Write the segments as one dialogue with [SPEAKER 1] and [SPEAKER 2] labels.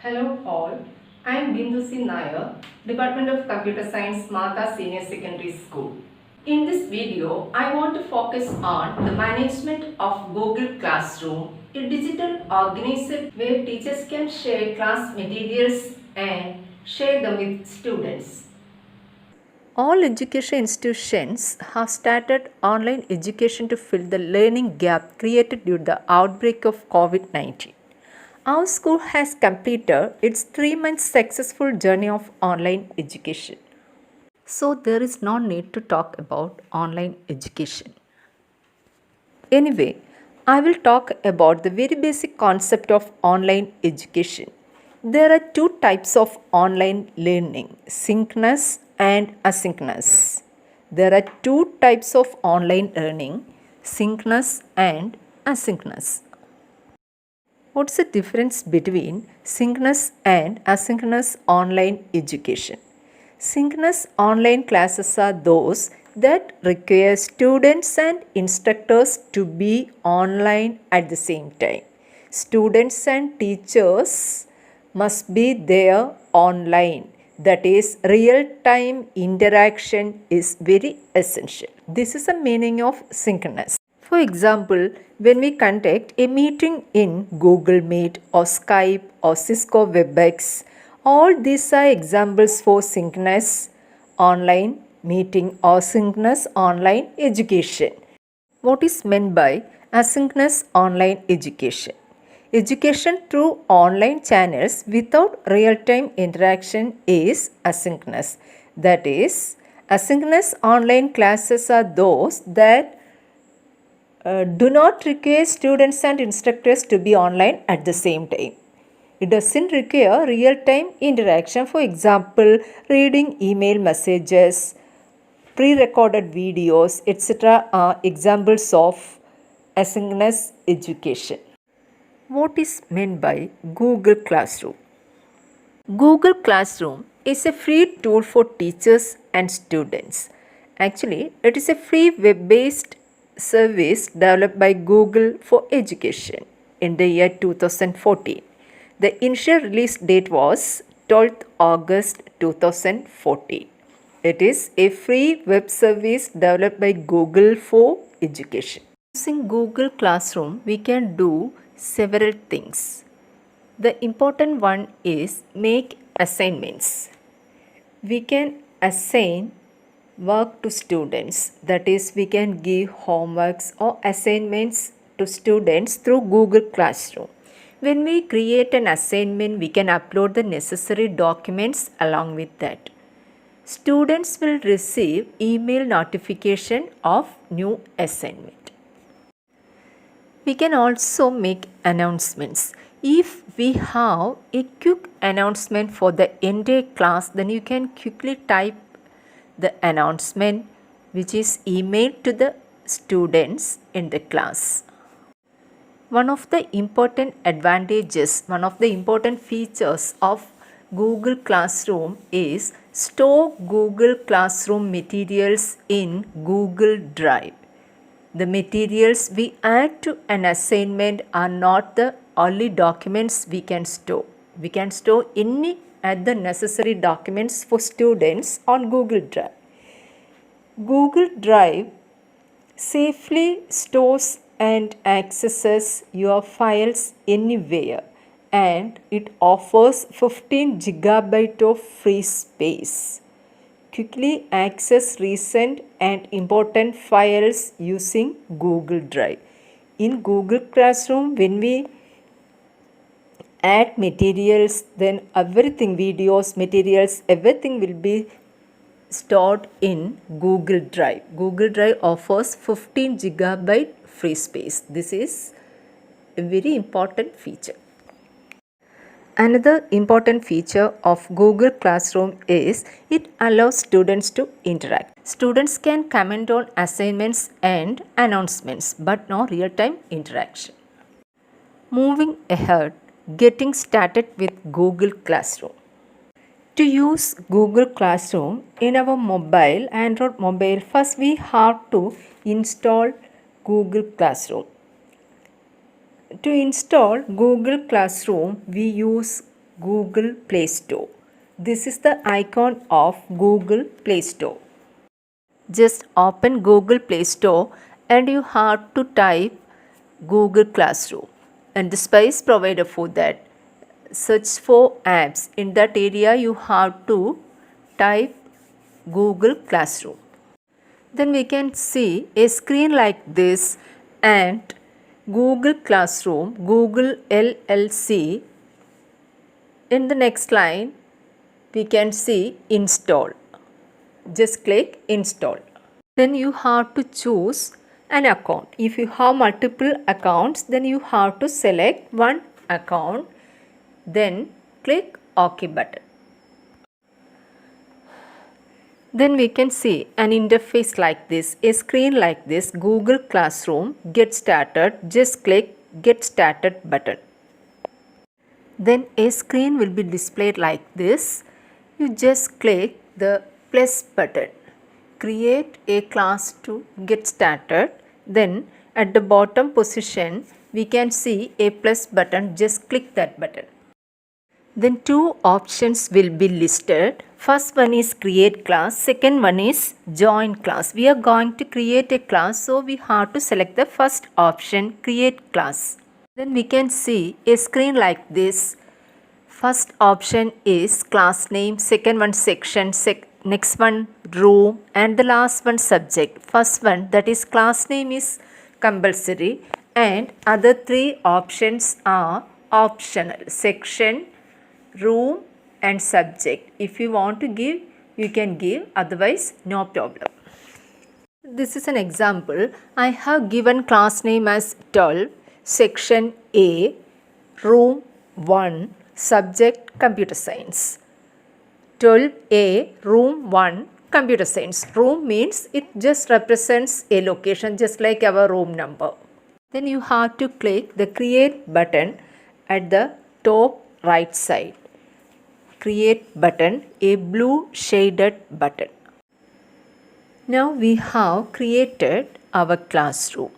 [SPEAKER 1] Hello all, I am Bindu C. Nair, Department of Computer Science, Martha Senior Secondary School. In this video, I want to focus on the management of Google Classroom, a digital organizer where teachers can share class materials and share them with students. All education institutions have started online education to fill the learning gap created due to the outbreak of COVID-19. Our school has completed its 3 month successful journey of online education. So there is no need to talk about online education. Anyway, I will talk about the very basic concept of online education. There are two types of online learning, synchronous and asynchronous. There are two types of online learning, synchronous and asynchronous. What's the difference between synchronous and asynchronous online education? Synchronous online classes are those that require students and instructors to be online at the same time. Students and teachers must be there online. That is, real-time interaction is very essential. This is the meaning of synchronous. For example, when we conduct a meeting in Google Meet or Skype or Cisco WebEx, all these are examples for synchronous online meeting or synchronous online education. What is meant by asynchronous online education? Education through online channels without real-time interaction is asynchronous. That is, asynchronous online classes are those that do not require students and instructors to be online at the same time. It doesn't require real-time interaction. For example, reading email messages, pre-recorded videos, etc. are examples of asynchronous education. What is meant by Google Classroom? Google Classroom is a free tool for teachers and students. Actually, it is a free web-based service developed by Google for education in the year 2014. The initial release date was 12th August 2014. It is a free web service developed by Google for education. Using Google Classroom, we can do several things. The important one is make assignments. We can assign work to students, that is, we can give homeworks or assignments to students through Google Classroom. When we create an assignment, we can upload the necessary documents along with that. Students will receive email notification of new assignment. We can also make announcements. If we have a quick announcement for the entire class, then you can quickly type the announcement which is emailed to the students in the class. One of the important advantages, one of the important features of Google Classroom is store Google Classroom materials in Google Drive. The materials we add to an assignment are not the only documents we can store. We can store any other necessary documents for students on Google Drive. Google Drive safely stores and accesses your files anywhere, and it offers 15 GB of free space. Quickly access recent and important files using Google Drive. In Google Classroom, when we add materials, then everything, videos, materials, everything will be stored in Google Drive. Google Drive offers 15 GB free space. This is a very important feature. Another important feature of Google Classroom is it allows students to interact. Students can comment on assignments and announcements, but no real-time interaction. Moving ahead, getting started with Google Classroom. To use Google Classroom in our Android mobile, first we have to install Google Classroom. To install Google Classroom, we use Google Play Store. This is the icon of Google Play Store. Just open Google Play Store and you have to type Google Classroom and the space provided for that. Search for apps. In that area you have to type Google Classroom. Then we can see a screen like this and Google Classroom, Google LLC. In the next line, we can see install. Just click install. Then you have to choose an account. If you have multiple accounts, then you have to select one account. Then click OK button. Then we can see an interface like this, a screen like this, Google Classroom, get started. Just click get started button. Then a screen will be displayed like this. You just click the plus button. Create a class to get started. Then at the bottom position we can see a plus button. Just click that button. Then two options will be listed. First one is create class. Second one is join class. We are going to create a class, so we have to select the first option, create class. Then we can see a screen like this. First option is class name, second one section, next one room, and the last one subject. First one, that is class name, is compulsory and other three options are optional, section, room and subject. If you want to give, you can give, otherwise no problem. This is an example. I have given class name as 12, section A, room 1, subject computer science. 12A, room 1, computer science. Room means it just represents a location, just like our room number. Then you have to click the create button at the top right side. Create button, a blue shaded button. Now we have created our classroom.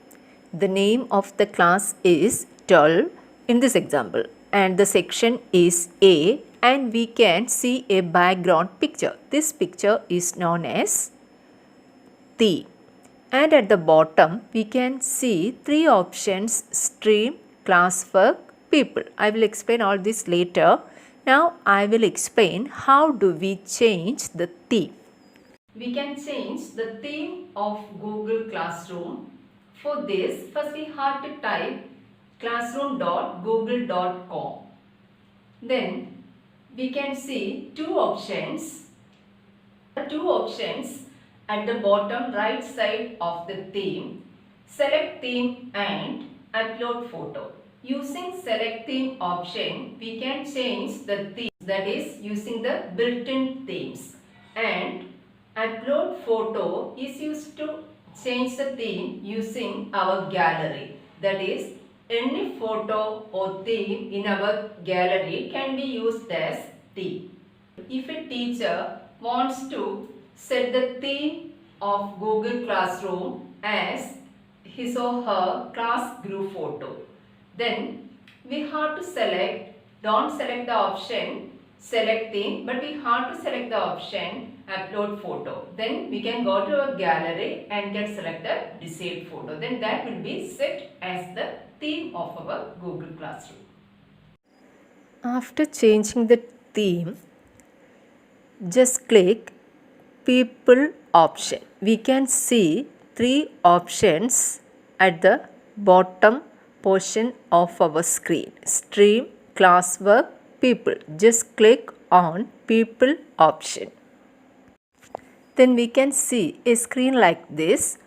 [SPEAKER 1] The name of the class is 12 in this example and the section is A, and we can see a background picture. This picture is known as theme. And at the bottom we can see three options: stream, classwork, people. I will explain all this later. Now I will explain how do we change the theme. We can change the theme of Google Classroom. For this, first we have to type classroom.google.com. Then we can see two options at the bottom right side of the theme. Select theme and upload photo. Using select theme option, we can change the theme, that is using the built-in themes, and upload photo is used to change the theme using our gallery. That is, any photo or theme in our gallery can be used as theme. If a teacher wants to set the theme of Google Classroom as his or her class group photo, then we have to select, don't select the option select theme, but we have to select the option upload photo. Then we can go to our gallery and can select the desired photo. Then that will be set as the theme of our Google Classroom. After changing the theme, just click people option. We can see three options at the bottom portion of our screen: stream, classwork, people. Just click on people option. Then we can see a screen like this.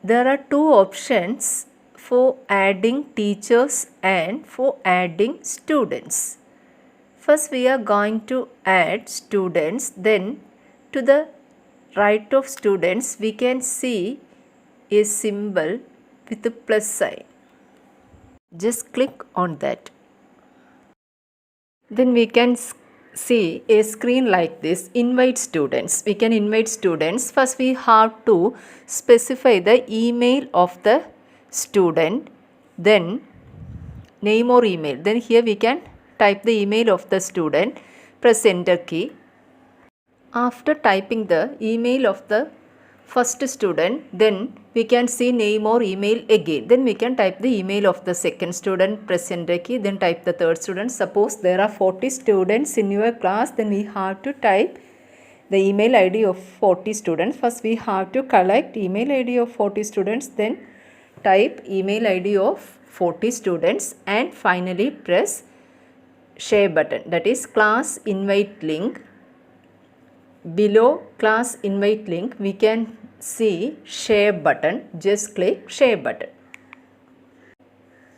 [SPEAKER 1] There are two options for adding teachers and for adding students. First we are going to add students. Then to the right of students we can see a symbol with a plus sign. Just click on that. Then we can see a screen like this, invite students. We can invite students. First we have to specify the email of the student, then name or email. Then here we can type the email of the student, press enter key. After typing the email of the first student, then we can see name or email again. Then we can type the email of the second student, press enter key, then type the third student. Suppose there are 40 students in your class, then we have to type the email ID of 40 students. First we have to collect email ID of 40 students, then type email ID of 40 students, and finally press share button, that is class invite link. Below class invite link we can see share button. Just click share button.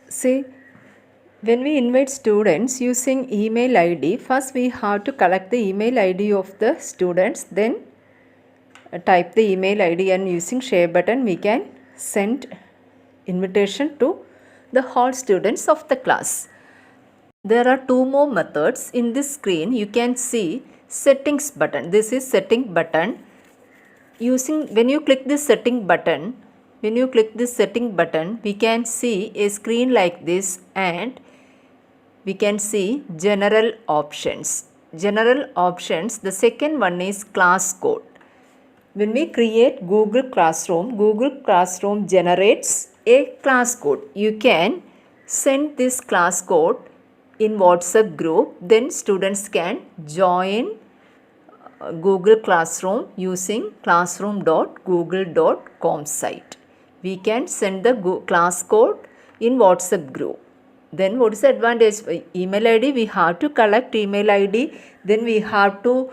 [SPEAKER 1] See, when we invite students using email ID, first we have to collect the email ID of the students, then type the email ID, and using share button we can send invitation to the whole students of the class. There are two more methods. In this screen you can see settings button. This is setting button. When you click this setting button, we can see a screen like this, and we can see general options. The second one is class code. When we create Google Classroom generates a class code. You can send this class code in WhatsApp group, then students can join Google Classroom using classroom.google.com site. We can send the class code in WhatsApp group. Then what is the advantage? Email ID, we have to collect email ID, then we have to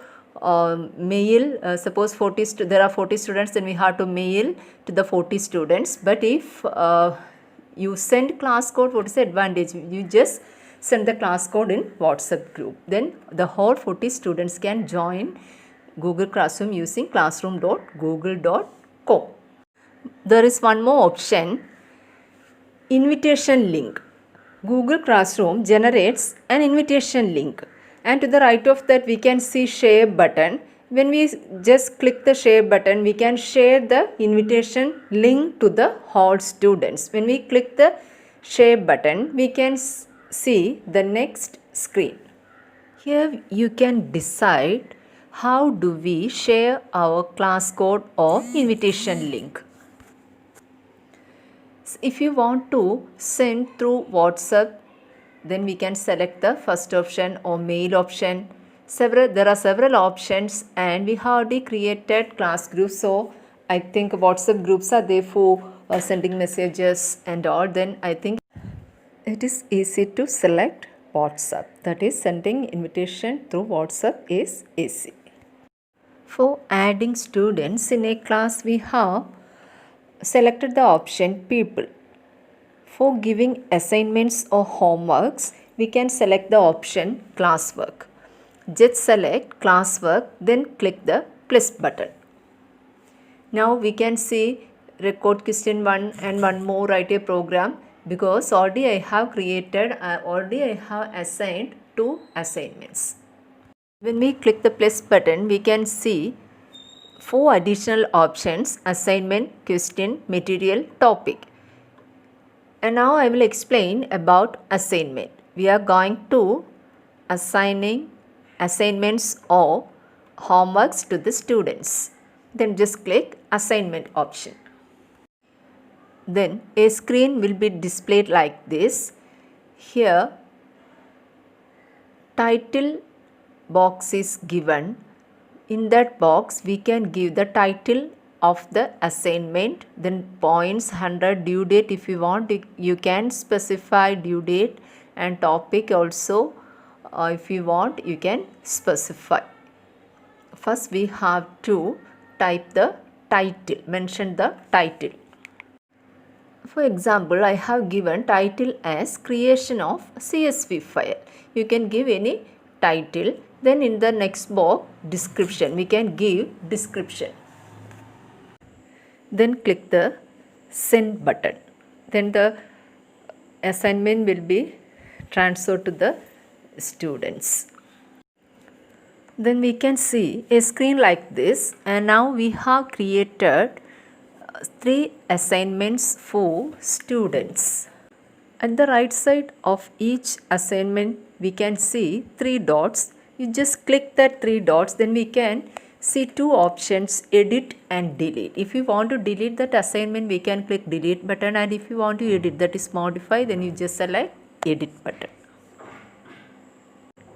[SPEAKER 1] mail. Suppose there are 40 students, then we have to mail to the 40 students. But if you send class code, what is the advantage? You just send the class code in WhatsApp group. Then the whole 40 students can join Google Classroom using classroom.google.com. There is one more option, invitation link. Google Classroom generates an invitation link, and to the right of that we can see share button. When we just click the share button, we can share the invitation link to the whole students. When we click the share button, we can see the next screen. Here you can decide how do we share our class code or invitation link. If you want to send through WhatsApp, then we can select the first option or mail option. There are several options, and we have already created class groups, so I think WhatsApp groups are there for sending messages and all. Then I think it is easy to select WhatsApp, that is sending invitation through WhatsApp is easy. For adding students in a class, we have selected the option people. For giving assignments or homeworks, we can select the option classwork. Just select classwork, then click the plus button. Now we can see record question 1 and one more, write a program, because already I have assigned 2 assignments. When we click the plus button, we can see 4 additional options: assignment, question, material, topic. And now I will explain about assignment. We are going to assigning assignments or homeworks to the students. Then just click assignment option. Then a screen will be displayed like this. Here title box is given. In that box we can give the title of the assignment, then points, 100, due date. If you want, you can specify due date, and topic also. If you want, you can specify. First we have to type the title, mention the title. For example, I have given title as creation of CSV file. You can give any title. Then in the next box, description, we can give description. Then click the send button. Then the assignment will be transferred to the students. Then we can see a screen like this, and now we have created 3 assignments for students. At the right side of each assignment we can see 3 dots. You just click that 3 dots, then we can see 2 options, edit and delete. If you want to delete that assignment, we can click delete button, and if you want to edit, that is modify, then you just select edit button.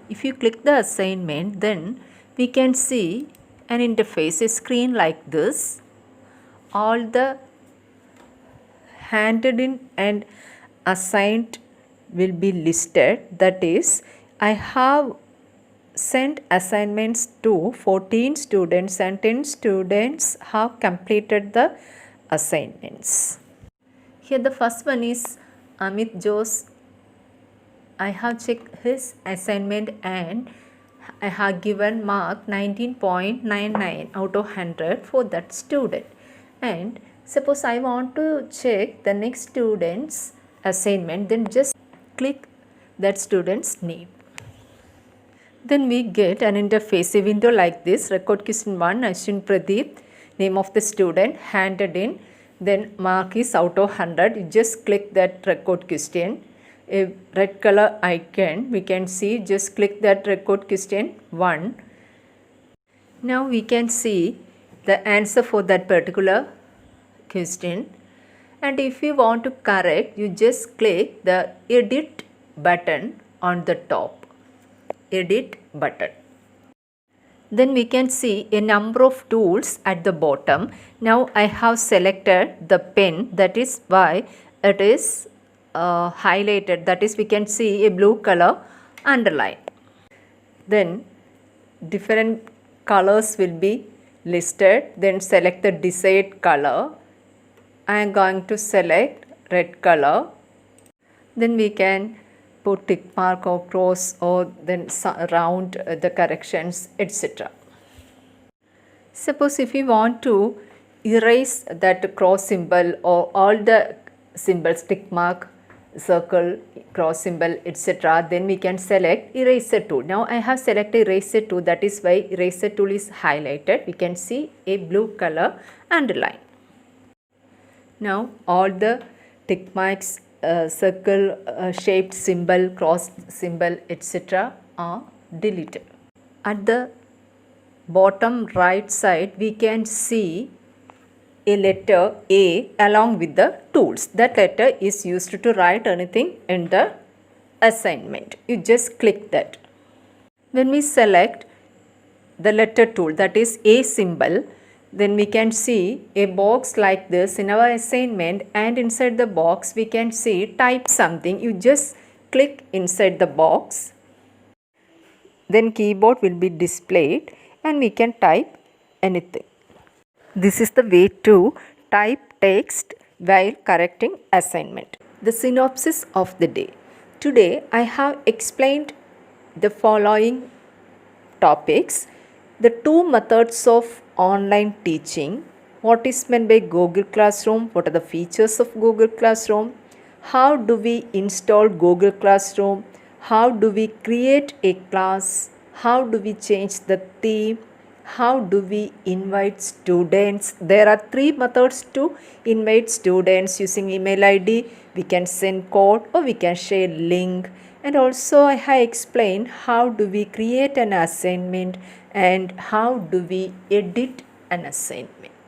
[SPEAKER 1] If you click the assignment, then we can see an interface, a screen like this. All the handed in and assigned will be listed. That is, I have sent assignments to 14 students and 10 students have completed the assignments. Here the first one is Amit Jose. I have checked his assignment and I have given mark 19.99 out of 100 for that student. And suppose I want to check the next student's assignment, then just click that student's name. Then we get an interface, a window like this. Record question 1, Ashwin Pradeep, name of the student, handed in, then mark is out of 100. You just click that record question. A red color icon we can see, just click that record question 1. Now we can see the answer for that particular question, and if you want to correct, you just click the edit button on the top, edit button. Then we can see a number of tools at the bottom. Now I have selected the pen, that is why it is highlighted, that is we can see a blue color underline. Then different colors will be listed, then select the desired color. I am going to select red color. Then we can put tick mark or cross or then round the corrections, etc. Suppose if you want to erase that cross symbol or all the symbols, tick mark, circle, cross symbol, etc., then we can select eraser tool. Now I have selected eraser tool, that is why eraser tool is highlighted. We can see a blue color underline. Now all the tick marks, circle shaped symbol, cross symbol, etc. are deleted. At the bottom right side we can see a letter A along with the tools. That letter is used to write anything in the assignment. You just click that. When we select the letter tool, that is A symbol, then we can see a box like this in our assignment, and inside the box we can see type something. You just click inside the box. Then keyboard will be displayed and we can type anything. This is the way to type text while correcting assignment. The synopsis of the day. Today I have explained the following topics: the 2 methods of online teaching, what is meant by Google Classroom, what are the features of Google Classroom, how do we install Google Classroom, how do we create a class, how do we change the theme, how do we invite students. There are 3 methods to invite students: using email ID, we can send code, or we can share link. And also I have explained how do we create an assignment and how do we edit an assignment.